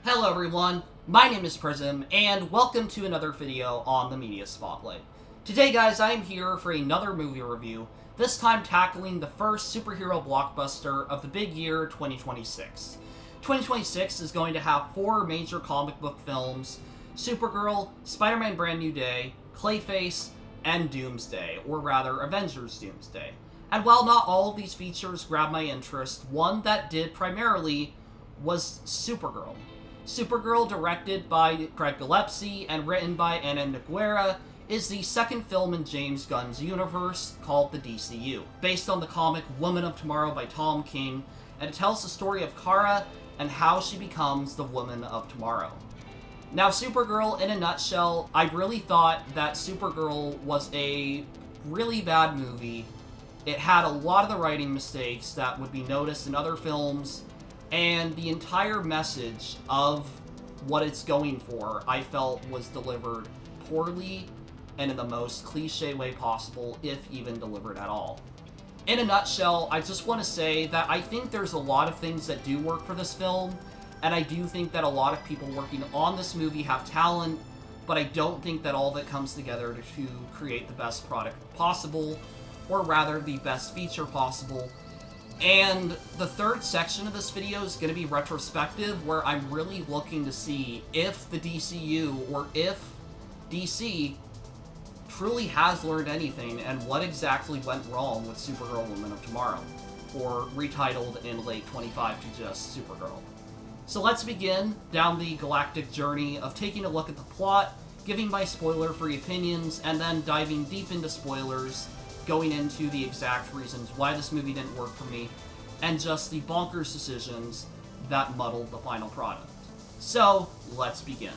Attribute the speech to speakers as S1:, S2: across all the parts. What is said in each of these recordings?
S1: Hello everyone, my name is Prism, and welcome to another video on the Media Spotlight. Today guys, I am here for another movie review, this time tackling the first superhero blockbuster of the big year 2026. 2026 is going to have four major comic book films: Supergirl, Spider-Man Brand New Day, Clayface, and Doomsday, or rather Avengers Doomsday. And while not all of these features grabbed my interest, one that did primarily was Supergirl. Supergirl, directed by Craig Gillespie and written by Ana Nogueira, is the second film in James Gunn's universe called the DCU, based on the comic Woman of Tomorrow by Tom King, and it tells the story of Kara and how she becomes the Woman of Tomorrow. Now, Supergirl, in a nutshell, I really thought that Supergirl was a really bad movie. It had a lot of the writing mistakes that would be noticed in other films, and the entire message of what it's going for, I felt, was delivered poorly and in the most cliche way possible, if even delivered at all. In a nutshell, I just want to say that I think there's a lot of things that do work for this film, and I do think that a lot of people working on this movie have talent, but I don't think that all of it comes together to create the best product possible, or rather, the best feature possible. And the third section of this video is going to be retrospective, where I'm really looking to see if the DCU, or if DC, truly has learned anything, and what exactly went wrong with Supergirl Woman of Tomorrow, or retitled in late 25 to just Supergirl. So let's begin down the galactic journey of taking a look at the plot, giving my spoiler-free opinions, and then diving deep into spoilers, going into the exact reasons why this movie didn't work for me, and just the bonkers decisions that muddled the final product. So, let's begin.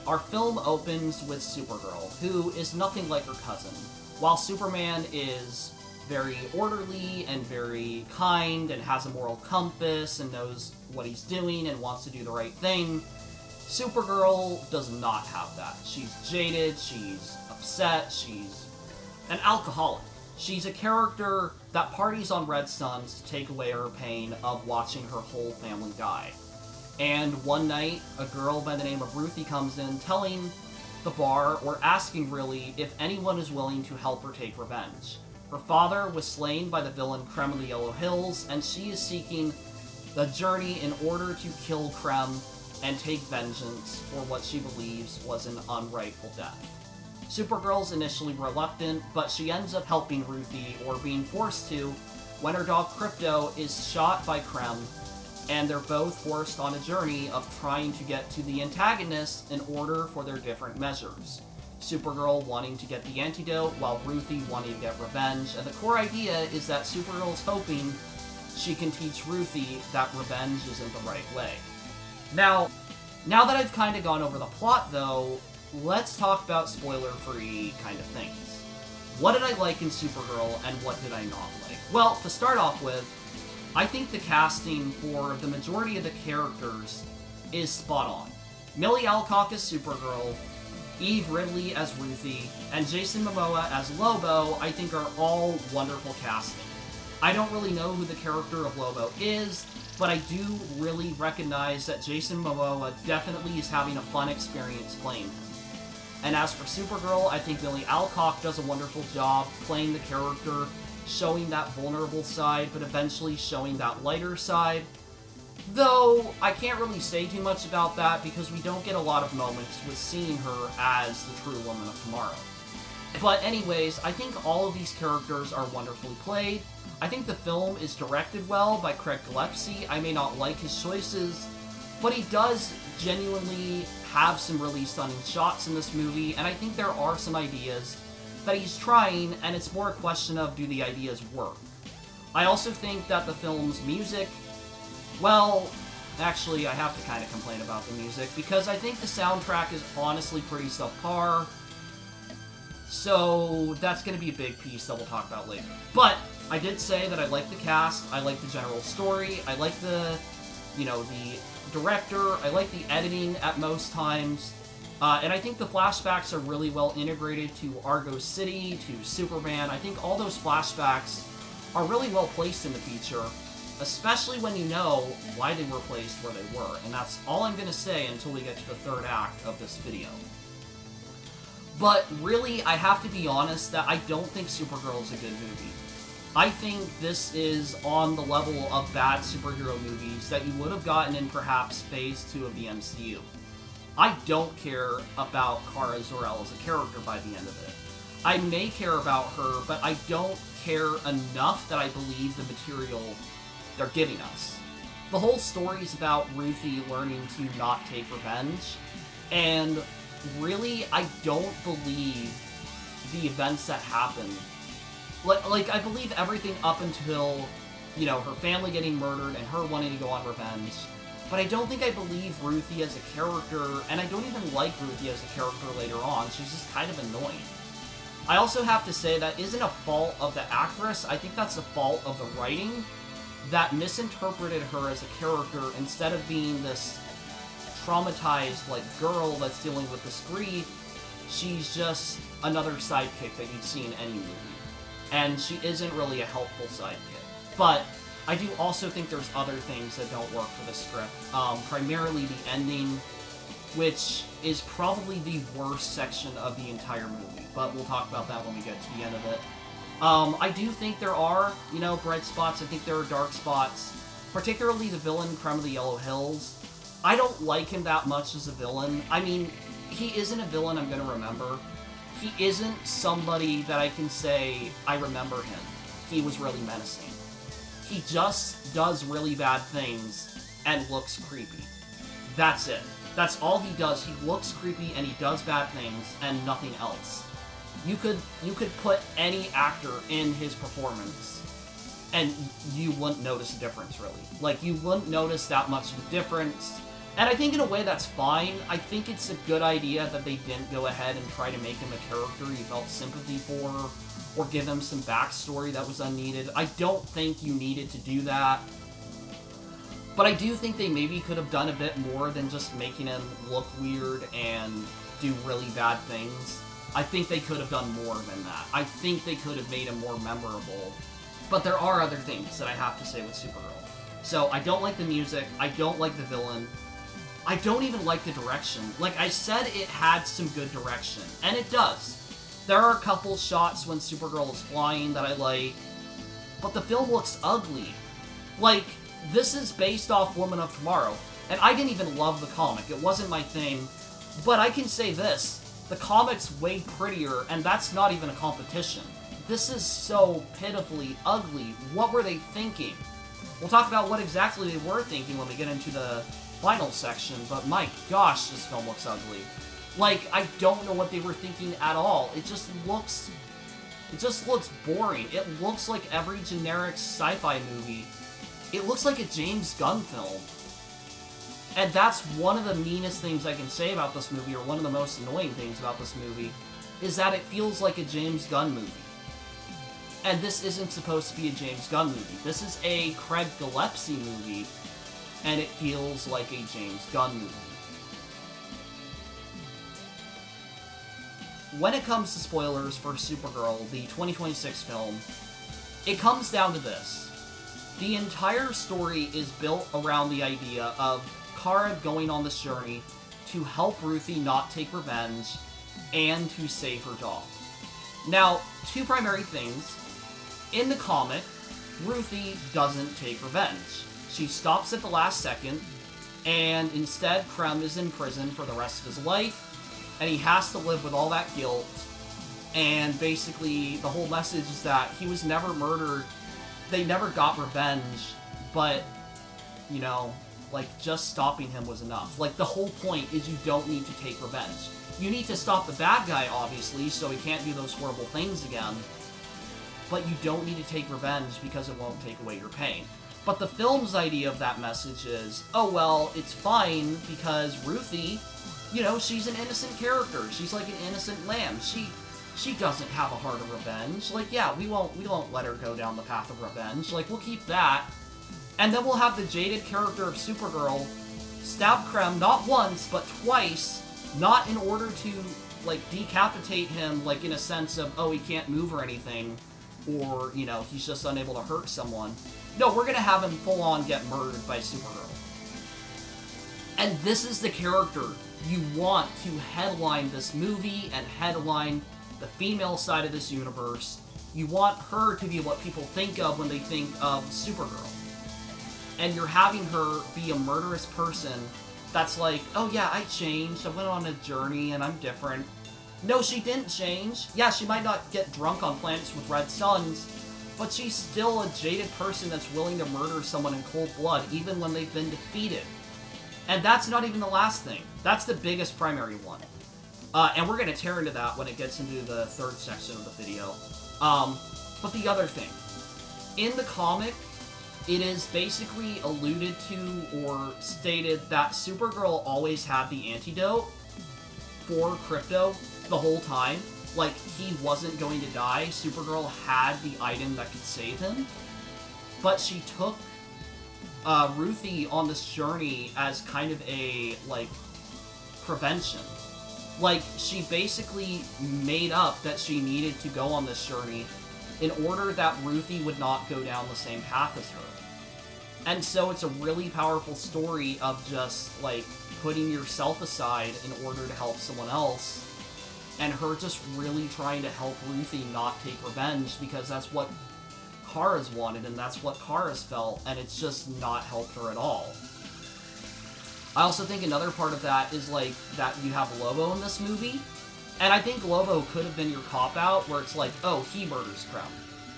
S1: Our film opens with Supergirl, who is nothing like her cousin. While Superman is very orderly and very kind and has a moral compass and knows what he's doing and wants to do the right thing, Supergirl does not have that. She's jaded, she's upset, she's an alcoholic. She's a character that parties on red suns to take away her pain of watching her whole family die. And one night, a girl by the name of Ruthye comes in telling the bar, or asking really, if anyone is willing to help her take revenge. Her father was slain by the villain Krem of the Yellow Hills, and she is seeking the journey in order to kill Krem and take vengeance for what she believes was an unrightful death. Supergirl's initially reluctant, but she ends up helping Ruthye, or being forced to, when her dog Krypto is shot by Krem, and they're both forced on a journey of trying to get to the antagonist in order for their different measures. Supergirl wanting to get the antidote, while Ruthye wanting to get revenge, and the core idea is that Supergirl's hoping she can teach Ruthye that revenge isn't the right way. Now that I've kind of gone over the plot, though, let's talk about spoiler-free kind of things. What did I like in Supergirl, and what did I not like? Well, to start off with, I think the casting for the majority of the characters is spot on. Milly Alcock as Supergirl, Eve Ridley as Ruthye, and Jason Momoa as Lobo, I think are all wonderful casting. I don't really know who the character of Lobo is, but I do really recognize that Jason Momoa definitely is having a fun experience playing him. And as for Supergirl, I think Milly Alcock does a wonderful job playing the character, showing that vulnerable side, but eventually showing that lighter side. Though, I can't really say too much about that because we don't get a lot of moments with seeing her as the true Woman of Tomorrow. But anyways, I think all of these characters are wonderfully played. I think the film is directed well by Craig Gillespie. I may not like his choices, but he does genuinely have some really stunning shots in this movie, and I think there are some ideas that he's trying, and it's more a question of, do the ideas work? I also think that the film's music, well, actually I have to kind of complain about the music, because I think the soundtrack is honestly pretty subpar, so that's going to be a big piece that we'll talk about later. But I did say that I like the cast, I like the general story, I like the director, I like the editing at most times, and I think the flashbacks are really well integrated to Argo City, to Superman. I think all those flashbacks are really well placed in the feature, especially when you know why they were placed where they were. And that's all I'm going to say until we get to the third act of this video. But really, I have to be honest that I don't think Supergirl is a good movie. I think this is on the level of bad superhero movies that you would have gotten in perhaps Phase 2 of the MCU. I don't care about Kara Zor-El as a character by the end of it. I may care about her, but I don't care enough that I believe the material they're giving us. The whole story is about Ruthye learning to not take revenge, and really, I don't believe the events that happen. Like, I believe everything up until, you know, her family getting murdered and her wanting to go on revenge. But I don't think I believe Ruthye as a character, and I don't even like Ruthye as a character later on. She's just kind of annoying. I also have to say that isn't a fault of the actress. I think that's a fault of the writing that misinterpreted her as a character instead of being this traumatized, like, girl that's dealing with this grief. She's just another sidekick that you'd see in any movie. And she isn't really a helpful sidekick. But I do also think there's other things that don't work for the script. Primarily the ending, which is probably the worst section of the entire movie. But we'll talk about that when we get to the end of it. I do think there are, you know, bright spots. I think there are dark spots. Particularly the villain, Creme of the Yellow Hills. I don't like him that much as a villain. I mean, he isn't a villain I'm gonna remember. He isn't somebody that I can say, I remember him. He was really menacing. He just does really bad things and looks creepy. That's it. That's all he does. He looks creepy and he does bad things and nothing else. You could put any actor in his performance and you wouldn't notice a difference, really. Like, you wouldn't notice that much of a difference. And I think in a way that's fine. I think it's a good idea that they didn't go ahead and try to make him a character you felt sympathy for, or give him some backstory that was unneeded. I don't think you needed to do that. But I do think they maybe could have done a bit more than just making him look weird and do really bad things. I think they could have done more than that. I think they could have made him more memorable. But there are other things that I have to say with Supergirl. So I don't like the music. I don't like the villain. I don't even like the direction. Like I said, it had some good direction, and it does. There are a couple shots when Supergirl is flying that I like, but the film looks ugly. Like, this is based off Woman of Tomorrow, and I didn't even love the comic. It wasn't my thing, but I can say this. The comic's way prettier, and that's not even a competition. This is so pitifully ugly. What were they thinking? We'll talk about what exactly they were thinking when we get into the final section, but my gosh, this film looks ugly. Like, I don't know what they were thinking at all. It just looks boring. It looks like every generic sci-fi movie. It looks like a James Gunn film. And that's one of the meanest things I can say about this movie, or one of the most annoying things about this movie, is that it feels like a James Gunn movie. And this isn't supposed to be a James Gunn movie. This is a Craig Gillespie movie, and it feels like a James Gunn movie. When it comes to spoilers for Supergirl, the 2026 film, it comes down to this. The entire story is built around the idea of Kara going on this journey to help Ruthye not take revenge and to save her dog. Now, two primary things. In the comic, Ruthye doesn't take revenge. She stops at the last second, and instead Krem is in prison for the rest of his life, and he has to live with all that guilt, and basically the whole message is that he was never murdered, they never got revenge, but, you know, like, just stopping him was enough. Like, the whole point is you don't need to take revenge. You need to stop the bad guy, obviously, so he can't do those horrible things again, but you don't need to take revenge because it won't take away your pain. But the film's idea of that message is, oh, well, it's fine because Ruthye, you know, she's an innocent character. She's like an innocent lamb. She doesn't have a heart of revenge. Like, yeah, we won't let her go down the path of revenge. Like, we'll keep that. And then we'll have the jaded character of Supergirl stab Krem not once, but twice, not in order to, like, decapitate him, like, in a sense of, oh, he can't move or anything, or, you know, he's just unable to hurt someone. No, we're gonna have him full-on get murdered by Supergirl. And this is the character you want to headline this movie and headline the female side of this universe. You want her to be what people think of when they think of Supergirl. And you're having her be a murderous person that's like, oh yeah, I changed, I went on a journey, and I'm different. No, she didn't change. Yeah, she might not get drunk on planets with red suns, but she's still a jaded person that's willing to murder someone in cold blood, even when they've been defeated. And that's not even the last thing. That's the biggest primary one. And we're going to tear into that when it gets into the third section of the video. But the other thing. In the comic, it is basically alluded to or stated that Supergirl always had the antidote for Krypto the whole time. Like, he wasn't going to die. Supergirl had the item that could save him. But she took Ruthye on this journey as kind of a, like, prevention. Like, she basically made up that she needed to go on this journey in order that Ruthye would not go down the same path as her. And so it's a really powerful story of just, like, putting yourself aside in order to help someone else, and her just really trying to help Ruthye not take revenge, because that's what Kara's wanted, and that's what Kara's felt, and it's just not helped her at all. I also think another part of that is, like, that you have Lobo in this movie, and I think Lobo could have been your cop-out, where it's like, oh, he murders Crown.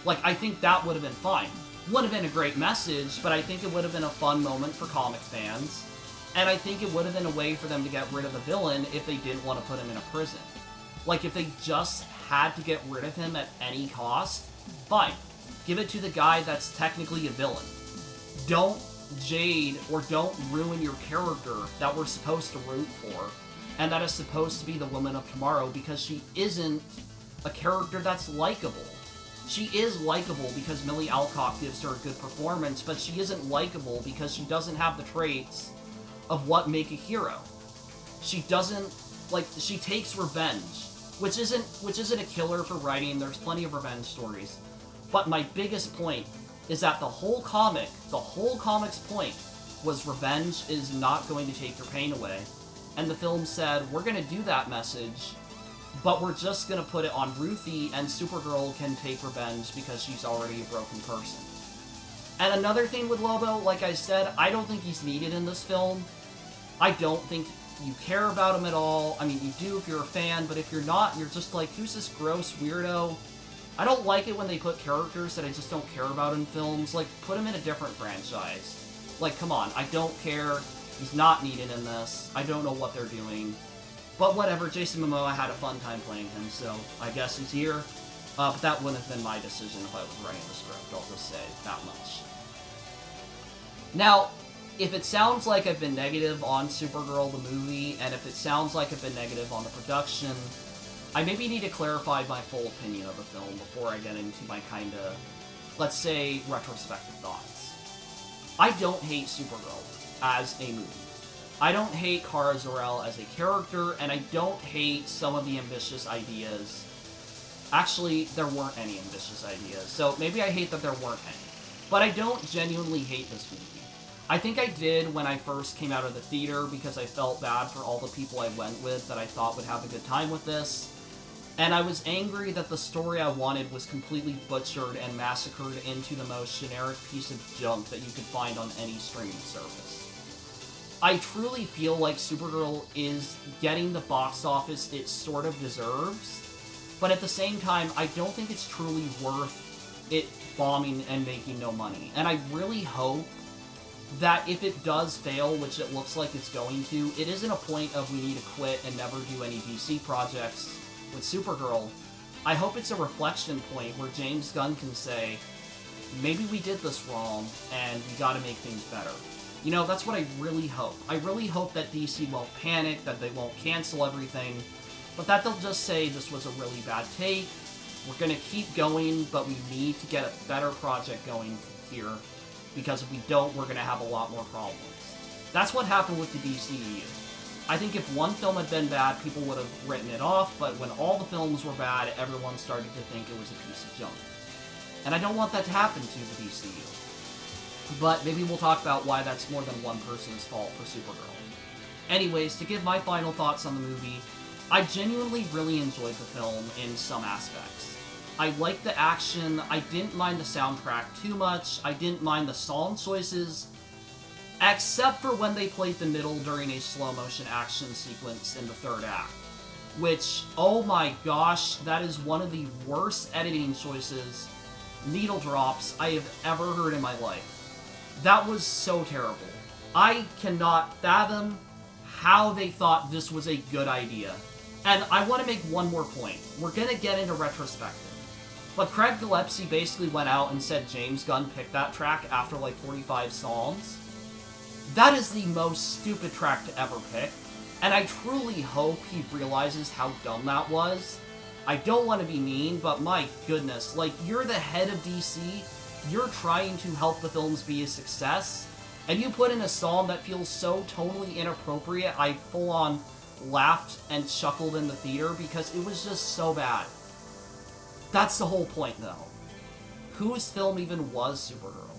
S1: Like, I think that would have been fine. Would have been a great message, but I think it would have been a fun moment for comic fans, and I think it would have been a way for them to get rid of the villain if they didn't want to put him in a prison. Like, if they just had to get rid of him at any cost, fine. Give it to the guy that's technically a villain. Don't jade or don't ruin your character that we're supposed to root for, and that is supposed to be the woman of tomorrow, because she isn't a character that's likable. She is likable because Milly Alcock gives her a good performance, but she isn't likable because she doesn't have the traits of what make a hero. She doesn't, like, she takes revenge, which isn't a killer for writing. There's plenty of revenge stories. But my biggest point is that the whole comic's point was revenge is not going to take your pain away. And the film said, we're going to do that message, but we're just going to put it on Ruthye, and Supergirl can take revenge because she's already a broken person. And another thing with Lobo, like I said, I don't think he's needed in this film. I don't think you care about him at all. I mean, you do if you're a fan, but if you're not, you're just like, who's this gross weirdo? I don't like it when they put characters that I just don't care about in films. Like, put him in a different franchise. Like, come on, I don't care. He's not needed in this. I don't know what they're doing. But whatever, Jason Momoa had a fun time playing him, so I guess he's here. But that wouldn't have been my decision if I was writing the script, I'll just say that much. Now, if it sounds like I've been negative on Supergirl the movie, and if it sounds like I've been negative on the production, I maybe need to clarify my full opinion of the film before I get into my kinda, let's say, retrospective thoughts. I don't hate Supergirl as a movie. I don't hate Kara Zor-El as a character, and I don't hate some of the ambitious ideas. Actually, there weren't any ambitious ideas, so maybe I hate that there weren't any. But I don't genuinely hate this movie. I think I did when I first came out of the theater, because I felt bad for all the people I went with that I thought would have a good time with this. And I was angry that the story I wanted was completely butchered and massacred into the most generic piece of junk that you could find on any streaming service. I truly feel like Supergirl is getting the box office it sort of deserves, but at the same time, I don't think it's truly worth it bombing and making no money. And I really hope that if it does fail, which it looks like it's going to, it isn't a point of we need to quit and never do any DC projects with Supergirl. I hope it's a reflection point where James Gunn can say, maybe we did this wrong, and we gotta make things better. You know, that's what I really hope. I really hope that DC won't panic, that they won't cancel everything, but that they'll just say this was a really bad take, we're gonna keep going, but we need to get a better project going here, because if we don't, we're gonna have a lot more problems. That's what happened with the DCEU. I think if one film had been bad, people would have written it off, but when all the films were bad, everyone started to think it was a piece of junk. And I don't want that to happen to the DCU. But maybe we'll talk about why that's more than one person's fault for Supergirl. Anyways, to give my final thoughts on the movie, I genuinely really enjoyed the film in some aspects. I liked the action, I didn't mind the soundtrack too much, I didn't mind the song choices, except for when they played the middle during a slow-motion action sequence in the third act. Which, oh my gosh, that is one of the worst editing choices, needle drops, I have ever heard in my life. That was so terrible. I cannot fathom how they thought this was a good idea. And I want to make one more point. We're going to get into retrospective. But Craig Gillespie basically went out and said James Gunn picked that track after like 45 songs. That is the most stupid track to ever pick. And I truly hope he realizes how dumb that was. I don't want to be mean, but my goodness, like, you're the head of DC, you're trying to help the films be a success, and you put in a song that feels so totally inappropriate, I full-on laughed and chuckled in the theater because it was just so bad. That's the whose film even was Supergirl?